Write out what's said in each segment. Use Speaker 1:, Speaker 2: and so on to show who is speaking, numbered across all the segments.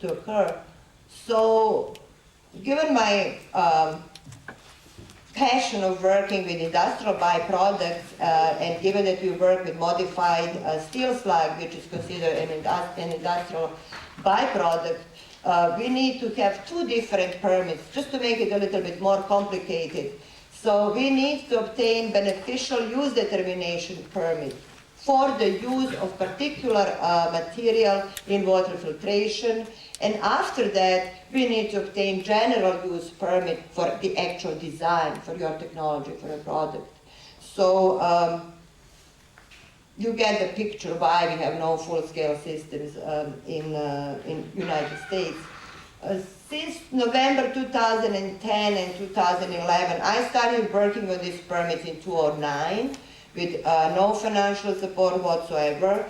Speaker 1: to occur. So, given my passion of working with industrial byproducts, and given that we work with modified steel slag, which is considered an industrial byproduct, we need to have two different permits, just to make it a little bit more complicated. So we need to obtain beneficial use determination permit for the use of particular material in water filtration. And after that, we need to obtain general use permit for the actual design, for your technology, for your product. So you get the picture why we have no full-scale systems in United States. Since November 2010 and 2011, I started working on these permits in 2009 with no financial support whatsoever.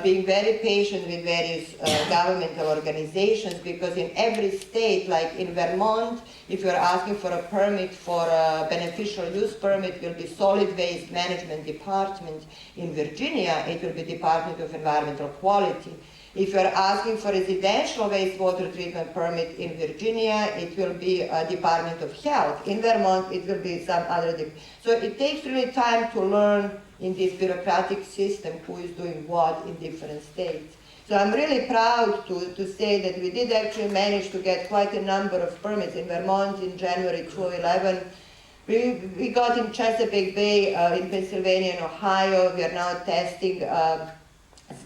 Speaker 1: Being very patient with various governmental organizations, because in every state, like in Vermont, if you're asking for a permit for a beneficial use permit, it will be Solid Waste Management Department. In Virginia, it will be Department of Environmental Quality. If you're asking for residential wastewater treatment permit in Virginia, it will be Department of Health. In Vermont, it will be some other. So it takes really time to learn in this bureaucratic system who is doing what in different states. So I'm really proud to say that we did actually manage to get quite a number of permits in Vermont in January 2011. We got in Chesapeake Bay in Pennsylvania and Ohio. We are now testing,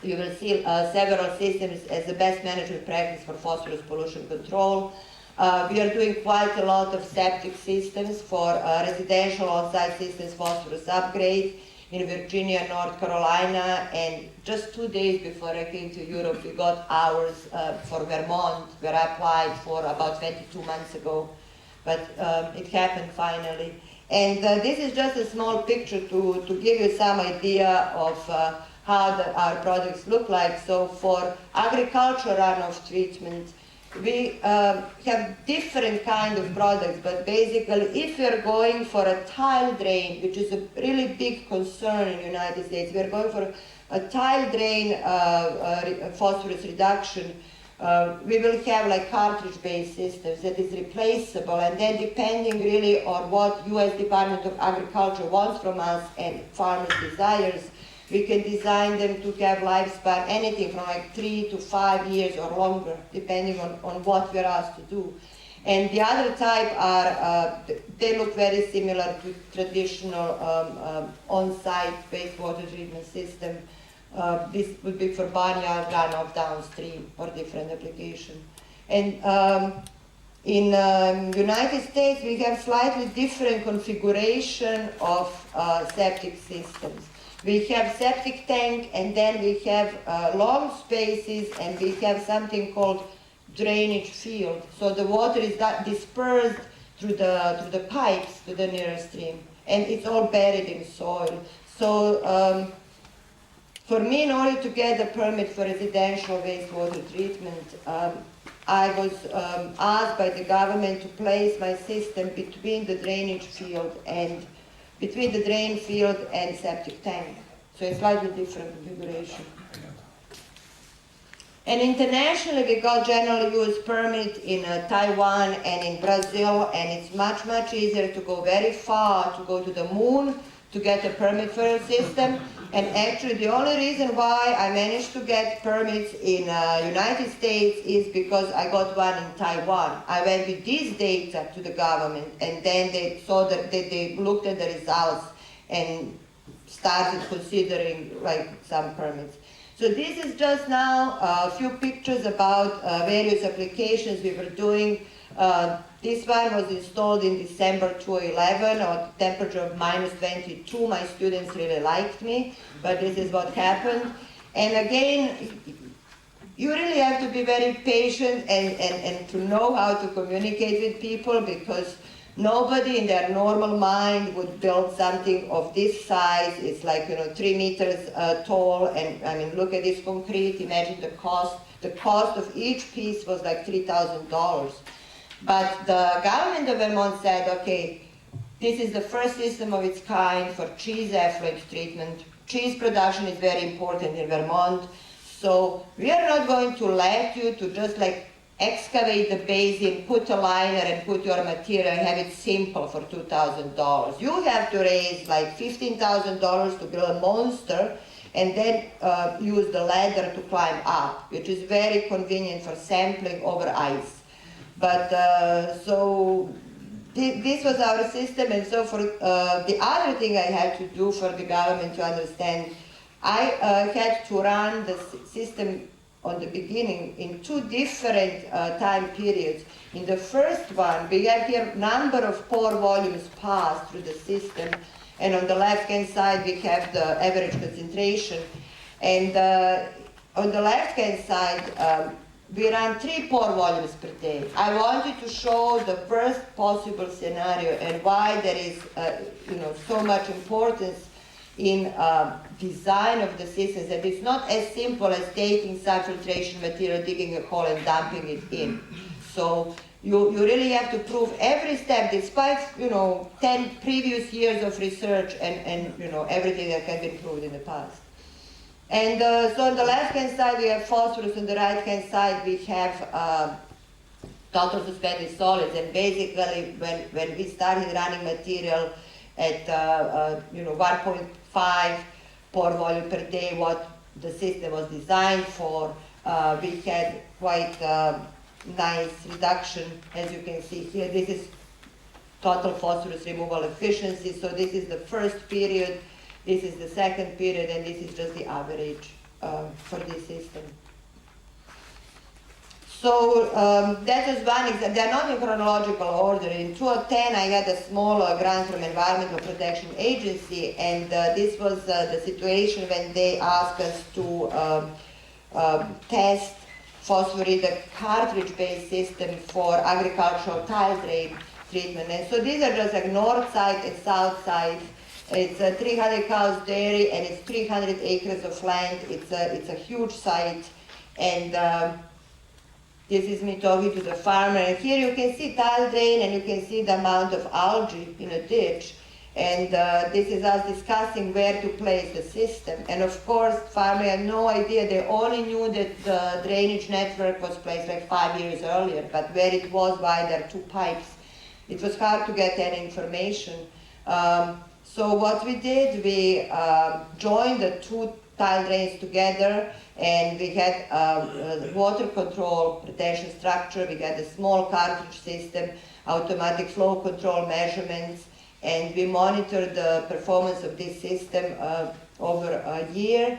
Speaker 1: you will see several systems as the best management practice for phosphorus pollution control. We are doing quite a lot of septic systems for residential on-site systems phosphorus upgrade in Virginia, North Carolina, and just 2 days before I came to Europe, we got ours for Vermont, where I applied for about 22 months ago, but it happened finally. And this is just a small picture to give you some idea of how our products look like. So for agricultural runoff treatment, we have different kind of products, but basically if you're going for a tile drain, which is a really big concern in the United States, we're going for a tile drain phosphorus reduction, we will have like cartridge-based systems that is replaceable, and then depending really on what U.S. Department of Agriculture wants from us and farmers' desires, we can design them to have lifespan anything from like 3 to 5 years or longer, depending on what we're asked to do. And the other type are, they look very similar to traditional on-site wastewater treatment system. This would be for barnyard runoff downstream for different application. And in United States, we have slightly different configuration of septic systems. We have septic tank, and then we have long spaces, and we have something called drainage field. So the water is dispersed through the pipes to the nearest stream, and it's all buried in soil. So for me, in order to get a permit for residential wastewater treatment, I was asked by the government to place my system between the drainage field and between the drain field and septic tank. So it's slightly different configuration. And internationally, we got general use permit in Taiwan and in Brazil, and it's much, much easier to go very far, to go to the moon, to get a permit for a system. And actually, the only reason why I managed to get permits in United States is because I got one in Taiwan. I went with this data to the government, and then they saw that they looked at the results and started considering like some permits. So this is just now a few pictures about various applications we were doing. This one was installed in December 2011 at temperature of -22. My students really liked me, but this is what happened. And again, you really have to be very patient and to know how to communicate with people, because nobody in their normal mind would build something of this size. It's like, 3 meters tall, and I mean, look at this concrete. Imagine the cost. The cost of each piece was like $3,000. But the government of Vermont said, okay, this is the first system of its kind for cheese effluent treatment. Cheese production is very important in Vermont, so we are not going to let you to just like excavate the basin, put a liner and put your material and have it simple for $2,000. You have to raise like $15,000 to build a monster and then use the ladder to climb up, which is very convenient for sampling over ice. But this was our system, and so for the other thing I had to do for the government to understand, I had to run the system on the beginning in two different time periods. In the first one, we have here number of pore volumes passed through the system, and on the left-hand side we have the average concentration. And on the left-hand side, we ran 3 pore volumes per day. I wanted to show the worst possible scenario and why there is so much importance in design of the systems, that it's not as simple as taking some filtration material, digging a hole and dumping it in. So you really have to prove every step, despite 10 previous years of research and everything that has been proved in the past. And so on the left-hand side we have phosphorus, on the right-hand side we have total suspended solids. And basically when we started running material at 1.5 pore volume per day, what the system was designed for, we had quite nice reduction. As you can see here, this is total phosphorus removal efficiency. So this is the first period, this is the second period, and this is just the average for this system. So that is one example. They are not in chronological order. In 2010, I had a small grant from Environmental Protection Agency, and this was the situation when they asked us to test phosphorid cartridge-based system for agricultural tile drain treatment. And so these are just like north side and south side. It's 300 cows dairy, and it's 300 acres of land. It's a huge site, and this is me talking to the farmer, and here you can see tile drain, and you can see the amount of algae in a ditch. And this is us discussing where to place the system. And of course, farmer had no idea. They only knew that the drainage network was placed like 5 years earlier, but where it was, why there are 2 pipes. It was hard to get that information. So what we did, we joined the 2 tile drains together, and we had water control retention structure. We had a small cartridge system, automatic flow control measurements, and we monitored the performance of this system over a year.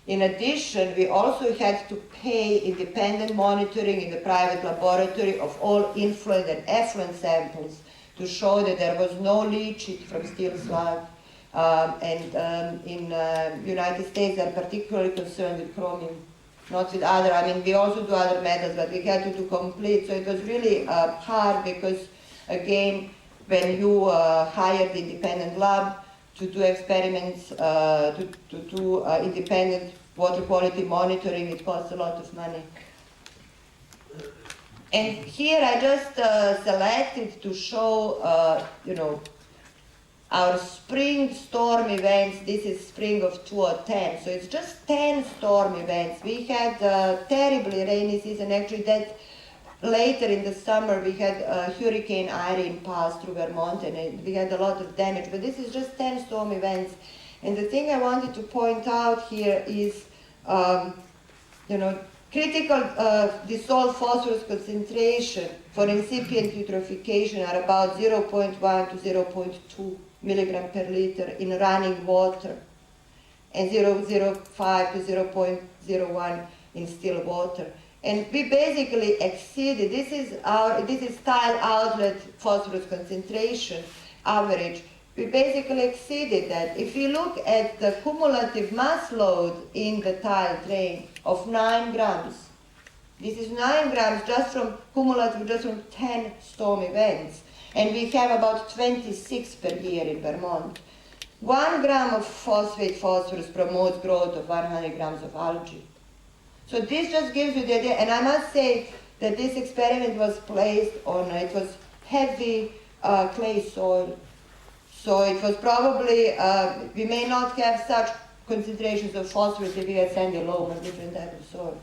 Speaker 1: In addition, we also had to pay independent monitoring in the private laboratory of all influent and effluent samples to show that there was no leachate from steel slag. In United States, they're particularly concerned with chromium, not with other. I mean, we also do other metals, but we had to do complete. So it was really hard because, again, when you hire the independent lab to do experiments, to do independent water quality monitoring, it costs a lot of money. And here I just selected to show, our spring storm events. This is spring of 2010, so it's just 10 storm events. We had a terribly rainy season. Actually, that later in the summer we had Hurricane Irene pass through Vermont, and we had a lot of damage. But this is just 10 storm events. And the thing I wanted to point out here is, critical dissolved phosphorus concentration for incipient eutrophication are about 0.1 to 0.2 milligram per liter in running water, and 0.05 to 0.01 in still water. And we basically exceeded, this is tile outlet phosphorus concentration average. We basically exceeded that. If you look at the cumulative mass load in the tile drain of 9 grams, this is 9 grams just from cumulative, just from 10 storm events. And we have about 26 per year in Vermont. 1 gram of phosphate phosphorus promotes growth of 100 grams of algae. So this just gives you the idea, and I must say that this experiment was placed on, it was heavy clay soil. So it was probably, we may not have such concentrations of phosphorus if we had sandy loam or different type of soil.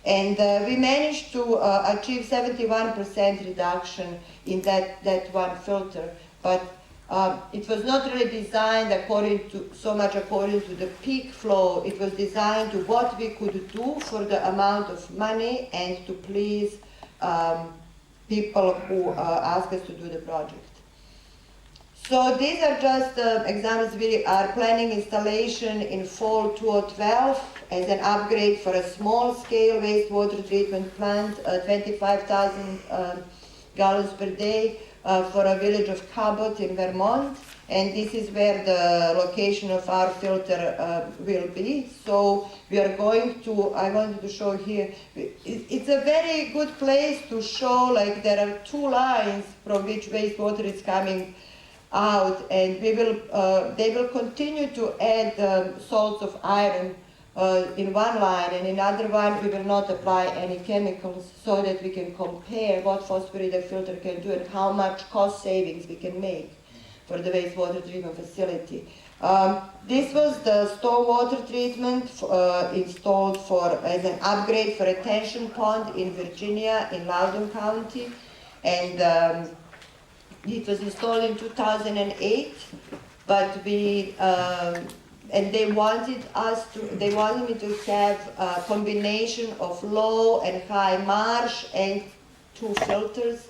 Speaker 1: And we managed to achieve 71% reduction in that one filter, but it was not really designed so much according to the peak flow. It was designed to what we could do for the amount of money and to please people who ask us to do the project. So these are just examples. We are planning installation in fall 2012 as an upgrade for a small-scale wastewater treatment plant, 25,000 gallons per day for a village of Cabot in Vermont. And this is where the location of our filter will be. So we are going to, I wanted to show here, it's a very good place to show, like there are two lines from which wastewater is coming out, and we will, they will continue to add salts of iron in one line, and in other one we will not apply any chemicals, so that we can compare what phosphoridec filter can do and how much cost savings we can make for the wastewater treatment facility. This was the stormwater treatment installed as an upgrade for a retention pond in Virginia in Loudoun County, and it was installed in 2008, but we and they wanted me to have a combination of low and high marsh and 2 filters.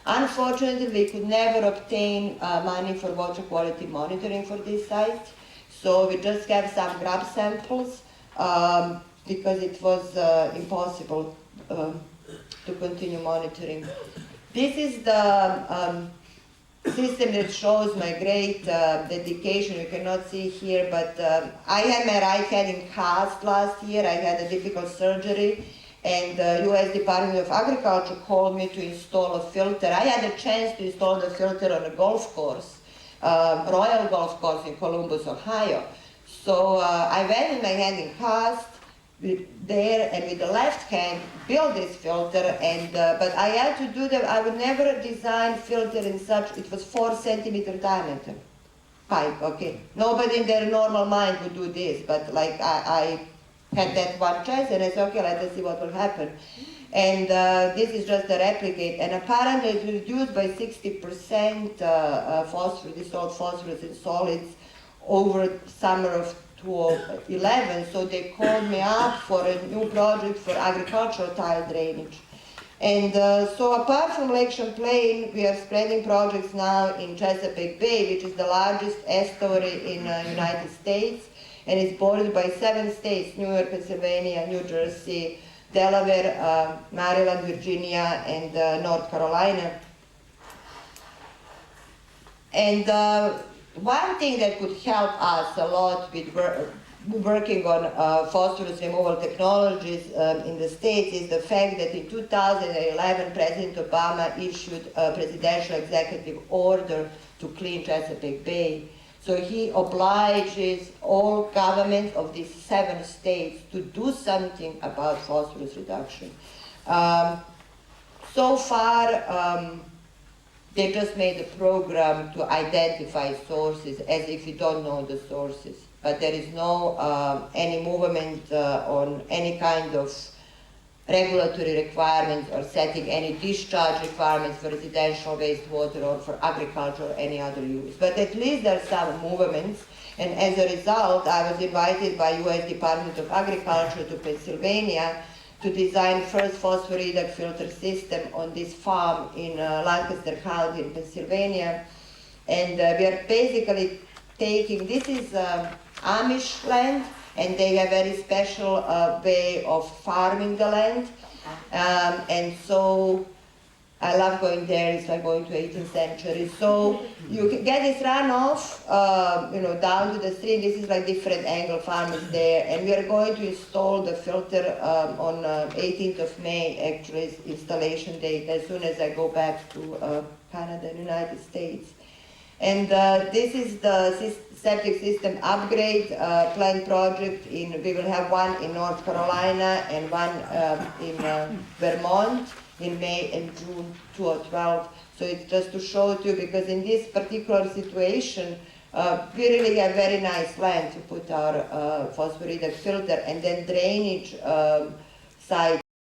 Speaker 1: Unfortunately, we could never obtain money for water quality monitoring for this site, so we just have some grub samples because it was impossible to continue monitoring. This is the system that shows my great dedication. You cannot see here, but I had my right hand in cast last year. I had a difficult surgery, and the U.S. Department of Agriculture called me to install a filter. I had a chance to install the filter on a golf course, Royal Golf Course in Columbus, Ohio. So I went with my hand in cast there, and with the left hand build this filter, and but I had to do that. I would never design filter in such, it was 4 centimeter diameter pipe, okay. Nobody in their normal mind would do this, but like I had that one chance, and I said, okay, let us see what will happen. And this is just a replicate, and apparently it was reduced by 60% phosphorus, dissolved phosphorus in solids over summer of 2011, so they called me up for a new project for agricultural tile drainage. And so apart from Lake Champlain, we are spreading projects now in Chesapeake Bay, which is the largest estuary in the United States, and it's bordered by 7 states, New York, Pennsylvania, New Jersey, Delaware, Maryland, Virginia, and North Carolina. And one thing that could help us a lot with working on phosphorus removal technologies in the States is the fact that in 2011, President Obama issued a presidential executive order to clean Chesapeake Bay. So he obliges all governments of these 7 states to do something about phosphorus reduction. So far, they just made a program to identify sources as if we don't know the sources. But there is no any movement on any kind of regulatory requirements or setting any discharge requirements for residential wastewater or for agriculture or any other use. But at least there are some movements, and as a result, I was invited by U.S. Department of Agriculture to Pennsylvania to design first phosphoridec filter system on this farm in Lancaster County in Pennsylvania. And we are basically taking, this is Amish land, and they have a very special way of farming the land. And so I love going there, it's like going to 18th century. So you can get this runoff, down to the stream. This is like different angle farmers there. And we are going to install the filter on 18th of May, actually, is installation date, as soon as I go back to Canada and United States. And this is the septic system upgrade plant project. We will have one in North Carolina and one in Vermont in May and June 2012. So it's just to show it to you, because in this particular situation, we really have very nice land to put our phosphoridec filter, and then drainage side